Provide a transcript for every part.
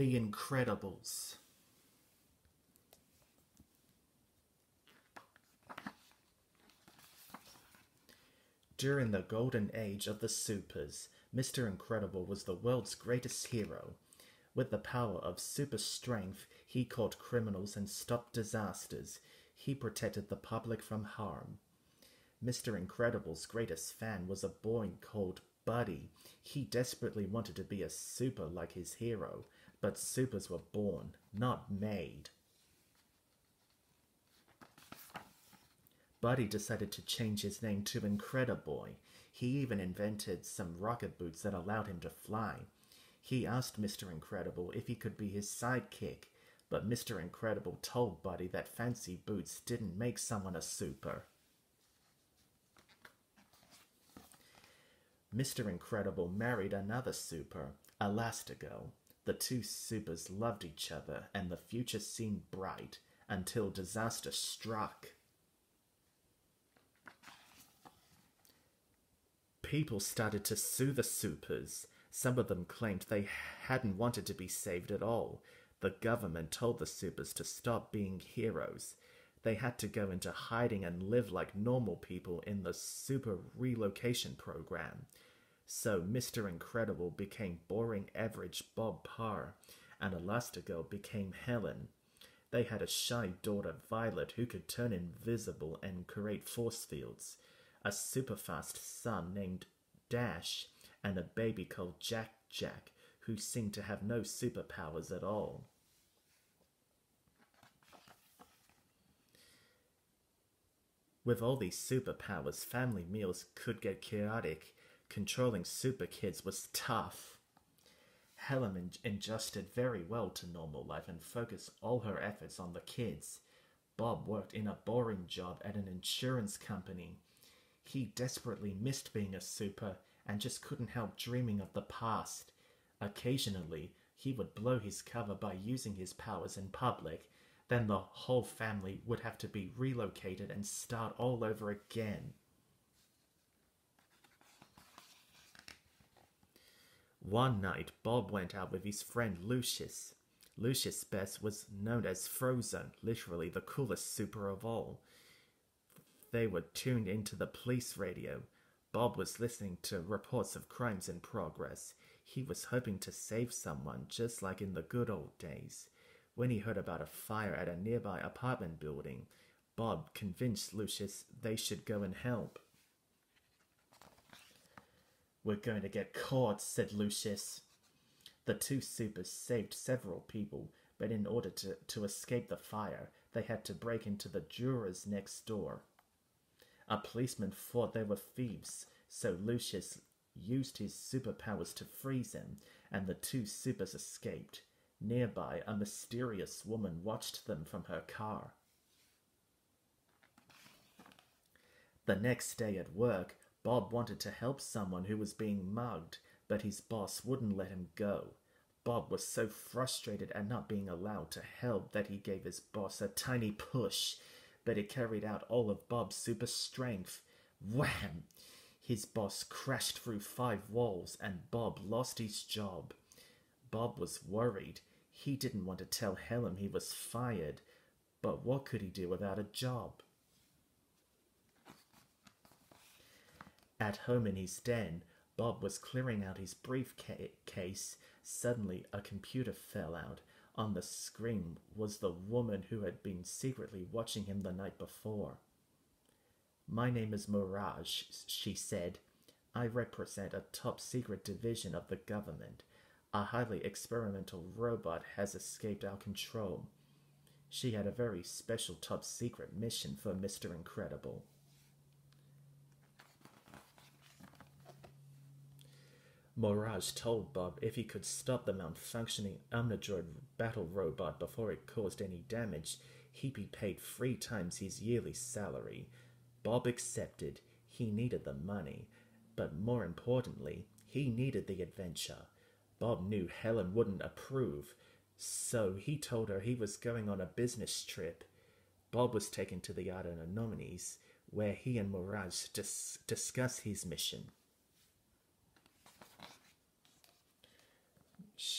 The Incredibles. During the golden age of the supers, Mr. Incredible was the world's greatest hero. With the power of super strength, he caught criminals and stopped disasters. He protected the public from harm. Mr. Incredible's greatest fan was a boy called Buddy. He desperately wanted to be a super like his hero, but supers were born, not made. Buddy decided to change his name to Incrediboy. He even invented some rocket boots that allowed him to fly. He asked Mr. Incredible if he could be his sidekick, but Mr. Incredible told Buddy that fancy boots didn't make someone a super. Mr. Incredible married another super, Elastigirl. The two supers loved each other and the future seemed bright until disaster struck. People started to sue the supers. Some of them claimed they hadn't wanted to be saved at all. The government told the supers to stop being heroes. They had to go into hiding and live like normal people in the super relocation program. So Mr. Incredible became boring average Bob Parr, and Elastigirl became Helen. They had a shy daughter, Violet, who could turn invisible and create force fields, a super-fast son named Dash, and a baby called Jack, who seemed to have no superpowers at all. With all these superpowers, family meals could get chaotic. Controlling super kids was tough. Helen adjusted very well to normal life and focused all her efforts on the kids. Bob worked in a boring job at an insurance company. He desperately missed being a super and just couldn't help dreaming of the past. Occasionally, he would blow his cover by using his powers in public. Then the whole family would have to be relocated and start all over again. One night, Bob went out with his friend Lucius. Lucius Best was known as Frozen, literally the coolest super of all. They were tuned into the police radio. Bob was listening to reports of crimes in progress. He was hoping to save someone, just like in the good old days. When he heard about a fire at a nearby apartment building, Bob convinced Lucius they should go and help. "We're going to get caught," said Lucius. The two supers saved several people, but in order to escape the fire, they had to break into the jurors next door. A policeman thought they were thieves, so Lucius used his superpowers to freeze him, and the two supers escaped. Nearby, a mysterious woman watched them from her car. The next day at work, Bob wanted to help someone who was being mugged, but his boss wouldn't let him go. Bob was so frustrated at not being allowed to help that he gave his boss a tiny push, but it carried out all of Bob's super strength. Wham! His boss crashed through 5 walls and Bob lost his job. Bob was worried. He didn't want to tell Helen he was fired, but what could he do without a job? At home in his den, Bob was clearing out his briefcase. Suddenly, a computer fell out. On the screen was the woman who had been secretly watching him the night before. "My name is Mirage," she said. "I represent a top-secret division of the government. A highly experimental robot has escaped our control. She had a very special top-secret mission for Mr. Incredible." Mirage told Bob if he could stop the malfunctioning Omnidroid battle robot before it caused any damage, he'd be paid 3 times his yearly salary. Bob accepted. He needed the money, but more importantly, he needed the adventure. Bob knew Helen wouldn't approve, so he told her he was going on a business trip. Bob was taken to the Art Anomalies, where he and Mirage discussed his mission.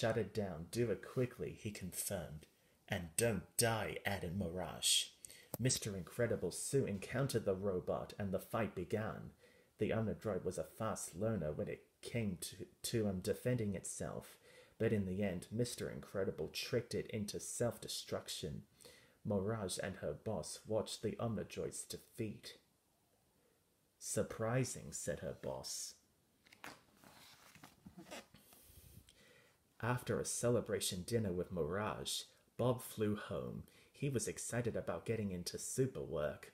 Shut it down. Do it quickly, he confirmed. And don't die, added Mirage. Mr. Incredible soon encountered the robot and the fight began. The Omnidroid was a fast learner when it came to defending itself, but in the end, Mr. Incredible tricked it into self-destruction. Mirage and her boss watched the Omnidroid's defeat. Surprising, said her boss. After a celebration dinner with Mirage, Bob flew home. He was excited about getting into super work.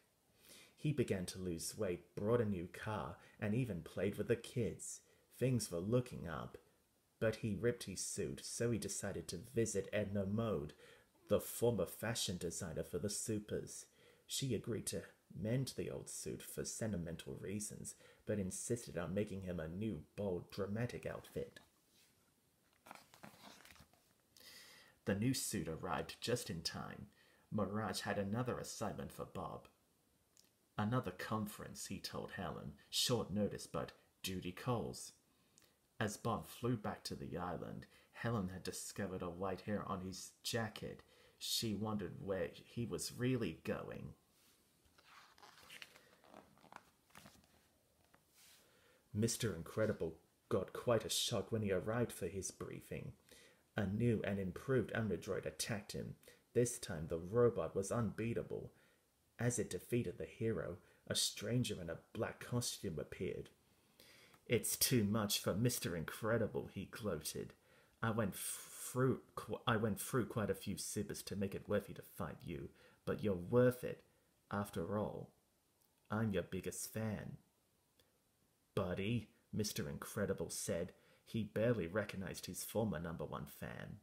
He began to lose weight, bought a new car, and even played with the kids. Things were looking up. But he ripped his suit, so he decided to visit Edna Mode, the former fashion designer for the supers. She agreed to mend the old suit for sentimental reasons, but insisted on making him a new, bold, dramatic outfit. The new suit arrived just in time. Mirage had another assignment for Bob. Another conference, he told Helen. Short notice, but duty calls. As Bob flew back to the island, Helen had discovered a white hair on his jacket. She wondered where he was really going. Mr. Incredible got quite a shock when he arrived for his briefing. A new and improved Omnidroid attacked him. This time the robot was unbeatable. As it defeated the hero, a stranger in a black costume appeared. It's too much for Mr. Incredible, he gloated. I went through quite a few supers to make it worth it to fight you, but you're worth it. After all, I'm your biggest fan. Buddy, Mr. Incredible said. He barely recognized his former #1 fan.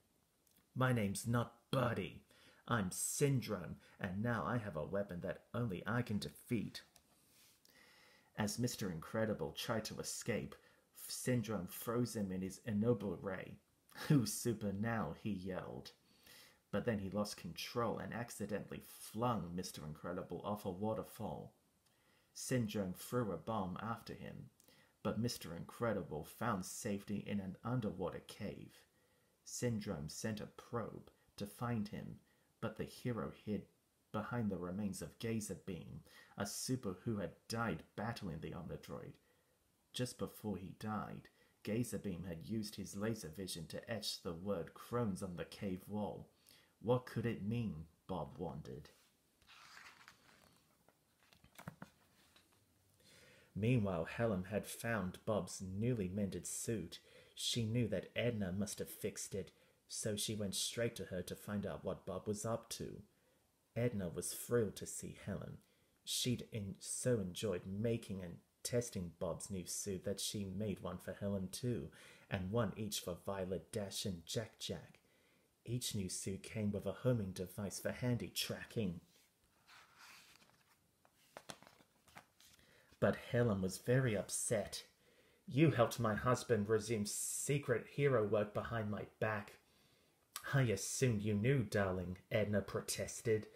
My name's not Buddy. I'm Syndrome, and now I have a weapon that only I can defeat. As Mr. Incredible tried to escape, Syndrome froze him in his Ennoble Ray. Who's super now? He yelled. But then he lost control and accidentally flung Mr. Incredible off a waterfall. Syndrome threw a bomb after him, but Mr. Incredible found safety in an underwater cave. Syndrome sent a probe to find him, but the hero hid behind the remains of Gazer Beam, a super who had died battling the Omnidroid. Just before he died, Gazer Beam had used his laser vision to etch the word Crones on the cave wall. What could it mean? Bob wondered. Meanwhile, Helen had found Bob's newly mended suit. She knew that Edna must have fixed it, so she went straight to her to find out what Bob was up to. Edna was thrilled to see Helen. She'd so enjoyed making and testing Bob's new suit that she made one for Helen too, and one each for Violet, Dash, and Jack Jack. Each new suit came with a homing device for handy tracking. But Helen was very upset. You helped my husband resume secret hero work behind my back. I assumed you knew, darling, Edna protested.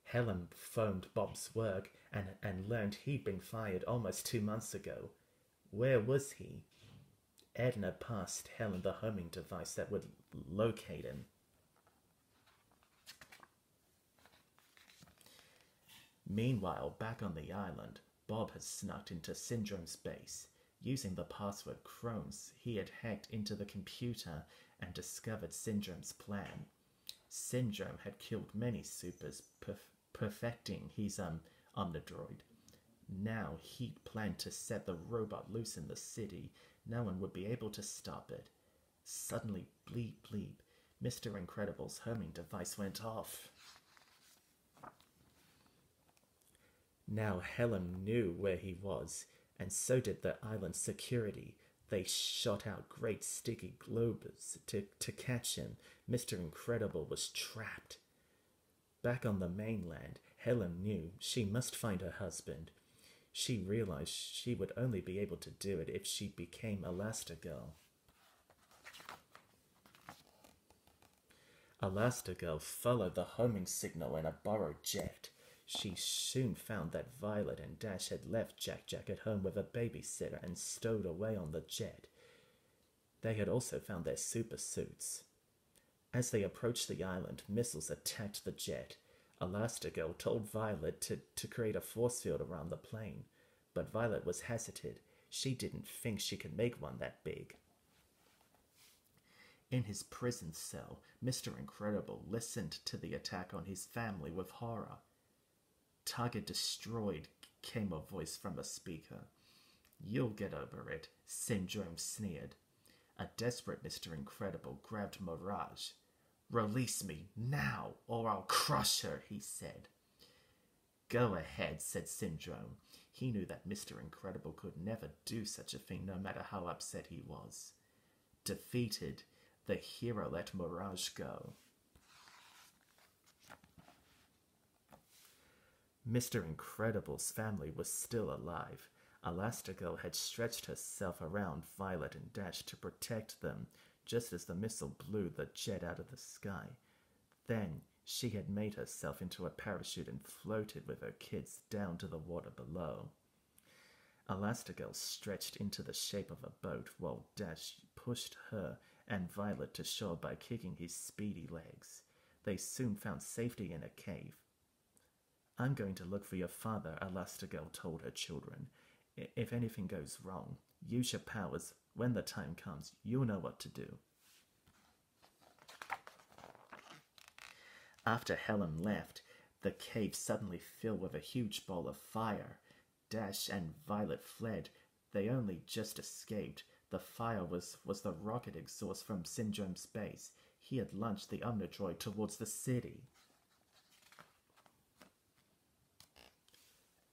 Helen phoned Bob's work and learned he'd been fired almost 2 months ago. Where was he? Edna passed Helen the homing device that would locate him. Meanwhile, back on the island, Bob had snuck into Syndrome's base. Using the password Crones, he had hacked into the computer and discovered Syndrome's plan. Syndrome had killed many supers, perfecting his Omnidroid. Now he'd planned to set the robot loose in the city. No one would be able to stop it. Suddenly, bleep bleep, Mr. Incredible's homing device went off. Now Helen knew where he was, and so did the island's security. They shot out great sticky globes to catch him. Mr. Incredible was trapped. Back on the mainland, Helen knew she must find her husband. She realized she would only be able to do it if she became Elastigirl. Elastigirl followed the homing signal in a borrowed jet. She soon found that Violet and Dash had left Jack Jack at home with a babysitter and stowed away on the jet. They had also found their super suits. As they approached the island, missiles attacked the jet. Elastigirl told Violet to create a force field around the plane, but Violet was hesitant. She didn't think she could make one that big. In his prison cell, Mr. Incredible listened to the attack on his family with horror. "Target destroyed," came a voice from a speaker. "You'll get over it," Syndrome sneered. A desperate Mr. Incredible grabbed Mirage. "Release me, now, or I'll crush her," he said. "Go ahead," said Syndrome. He knew that Mr. Incredible could never do such a thing, no matter how upset he was. Defeated, the hero let Mirage go. Mr. Incredible's family was still alive. Elastigirl had stretched herself around Violet and Dash to protect them, just as the missile blew the jet out of the sky. Then she had made herself into a parachute and floated with her kids down to the water below. Elastigirl stretched into the shape of a boat while Dash pushed her and Violet to shore by kicking his speedy legs. They soon found safety in a cave. "I'm going to look for your father," Elastigirl told her children. "If anything goes wrong, use your powers. When the time comes, you'll know what to do." After Helen left, the cave suddenly filled with a huge ball of fire. Dash and Violet fled. They only just escaped. The fire was the rocket exhaust from Syndrome's base. He had launched the Omnidroid towards the city.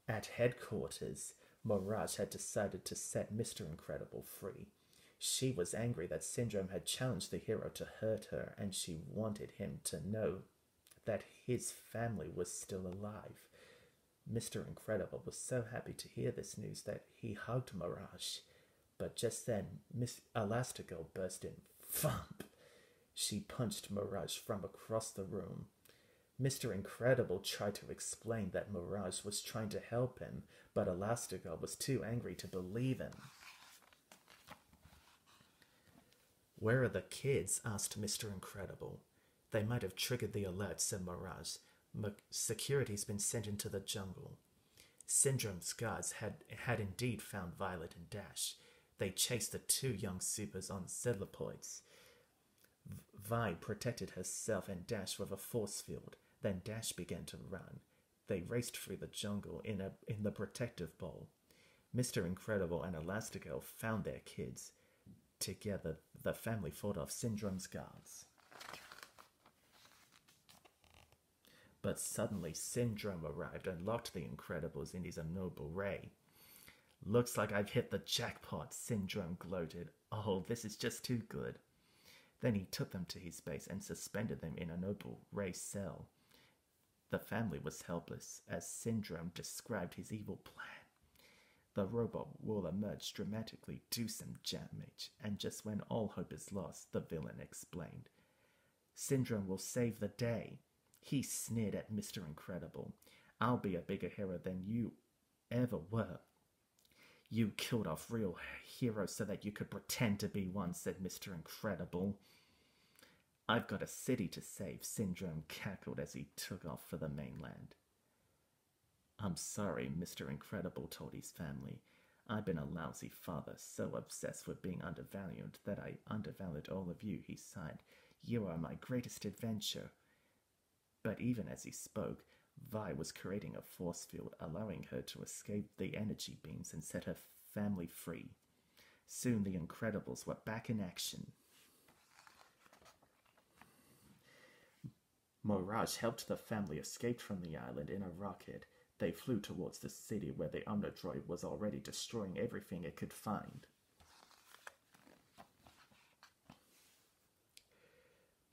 At headquarters, Mirage had decided to set Mr. Incredible free. She was angry that Syndrome had challenged the hero to hurt her, and she wanted him to know that his family was still alive. Mr. Incredible was so happy to hear this news that he hugged Mirage. But just then, Miss Elastigirl burst in. Thump! She punched Mirage from across the room. Mr. Incredible tried to explain that Mirage was trying to help him, but Elastigirl was too angry to believe him. "Where are the kids?" asked Mr. Incredible. "They might have triggered the alert," said Mirage. "Security's been sent into the jungle." Syndrome's guards had indeed found Violet and Dash. They chased the two young supers on Cephalopods. Vi protected herself and Dash with a force field. Then Dash began to run. They raced through the jungle in the protective ball. Mr. Incredible and Elastigirl found their kids. Together, the family fought off Syndrome's guards. But suddenly, Syndrome arrived and locked the Incredibles in his immobile ray. "Looks like I've hit the jackpot," Syndrome gloated. "Oh, this is just too good." Then he took them to his base and suspended them in a noble ray cell. The family was helpless as Syndrome described his evil plan. "The robot will emerge dramatically, do some damage, and just when all hope is lost," the villain explained, "Syndrome will save the day." He sneered at Mr. Incredible. "I'll be a bigger hero than you ever were." "You killed off real heroes so that you could pretend to be one," said Mr. Incredible. "I've got a city to save," Syndrome cackled as he took off for the mainland. "I'm sorry," Mr. Incredible told his family. "I've been a lousy father, so obsessed with being undervalued that I undervalued all of you," he sighed. "You are my greatest adventure." But even as he spoke, Vi was creating a force field, allowing her to escape the energy beams and set her family free. Soon the Incredibles were back in action. Mirage helped the family escape from the island in a rocket. They flew towards the city where the Omnidroid was already destroying everything it could find.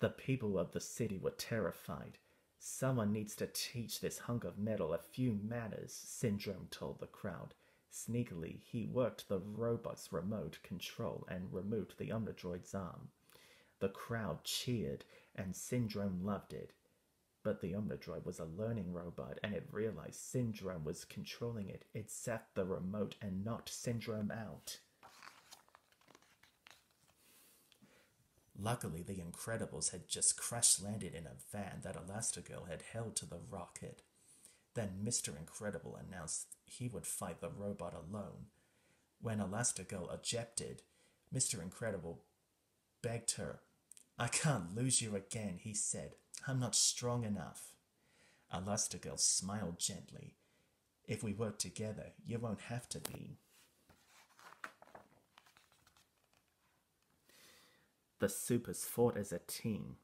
The people of the city were terrified. "Someone needs to teach this hunk of metal a few manners," Syndrome told the crowd. Sneakily, he worked the robot's remote control and removed the Omnidroid's arm. The crowd cheered, and Syndrome loved it. But the Omnidroid was a learning robot, and it realized Syndrome was controlling it. It zapped the remote and knocked Syndrome out. Luckily, the Incredibles had just crash-landed in a van that Elastigirl had held to the rocket. Then Mr. Incredible announced he would fight the robot alone. When Elastigirl objected, Mr. Incredible begged her. "I can't lose you again," he said. "I'm not strong enough." Elastigirl smiled gently. "If we work together, you won't have to be." The Supers fought as a team.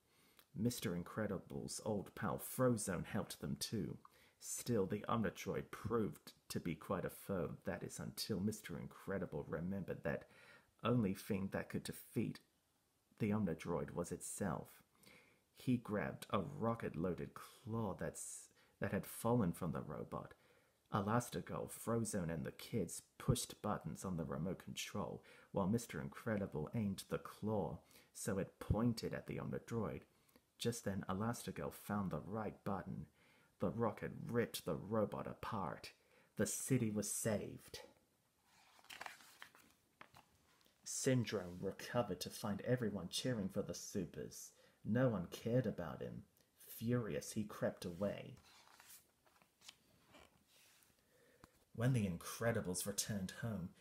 Mr. Incredible's old pal Frozone helped them too. Still, the Omnidroid proved to be quite a foe, that is, until Mr. Incredible remembered that only thing that could defeat the Omnidroid was itself. He grabbed a rocket-loaded claw that had fallen from the robot. Elastigirl, Frozone, and the kids pushed buttons on the remote control, while Mr. Incredible aimed the claw so it pointed at the Omnidroid. Just then, Elastigirl found the right button. The rocket ripped the robot apart. The city was saved. Syndrome recovered to find everyone cheering for the Supers. No one cared about him. Furious, he crept away. When the Incredibles returned home,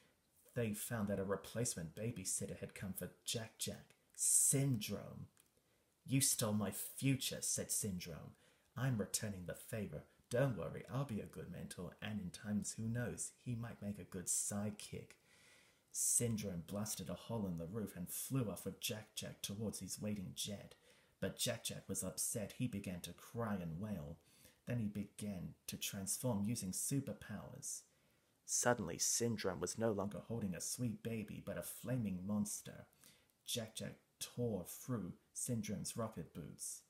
they found that a replacement babysitter had come for Jack Jack. Syndrome. "You stole my future," said Syndrome. "I'm returning the favor. Don't worry, I'll be a good mentor, and in times, who knows, he might make a good sidekick." Syndrome blasted a hole in the roof and flew off with Jack Jack towards his waiting jet. But Jack Jack was upset. He began to cry and wail. Then he began to transform using superpowers. Suddenly, Syndrome was no longer holding a sweet baby, but a flaming monster. Jack Jack tore through Syndrome's rocket boots.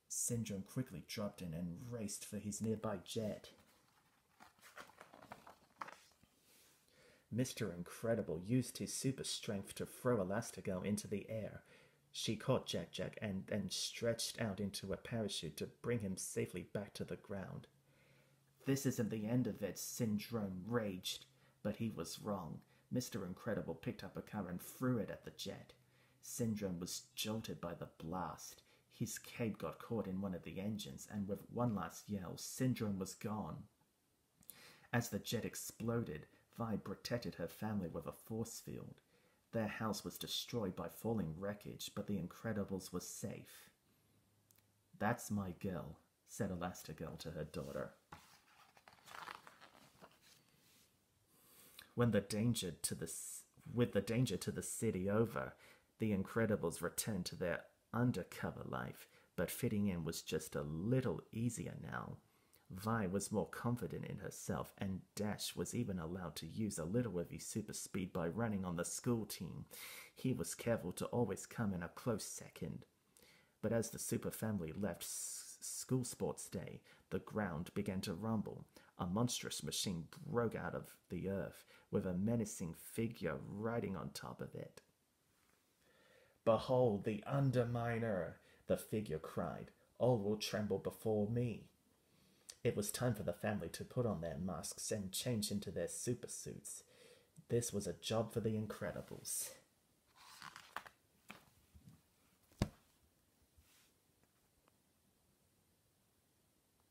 Syndrome quickly dropped in and raced for his nearby jet. Mr. Incredible used his super strength to throw Elastigirl into the air. She caught Jack Jack and then stretched out into a parachute to bring him safely back to the ground. "This isn't the end of it," Syndrome raged. But he was wrong. Mr. Incredible picked up a car and threw it at the jet. Syndrome was jolted by the blast. His cape got caught in one of the engines, and with one last yell, Syndrome was gone. As the jet exploded, Vi protected her family with a force field. Their house was destroyed by falling wreckage, but the Incredibles were safe. "That's my girl," said Elastigirl to her daughter. With the danger to the city over, the Incredibles returned to their undercover life, but fitting in was just a little easier now. Vi was more confident in herself, and Dash was even allowed to use a little of his super speed by running on the school team. He was careful to always come in a close second. But as the super family left school sports day, the ground began to rumble. A monstrous machine broke out of the earth, with a menacing figure riding on top of it. "Behold the Underminer!" the figure cried. "All will tremble before me." It was time for the family to put on their masks and change into their super suits. This was a job for the Incredibles.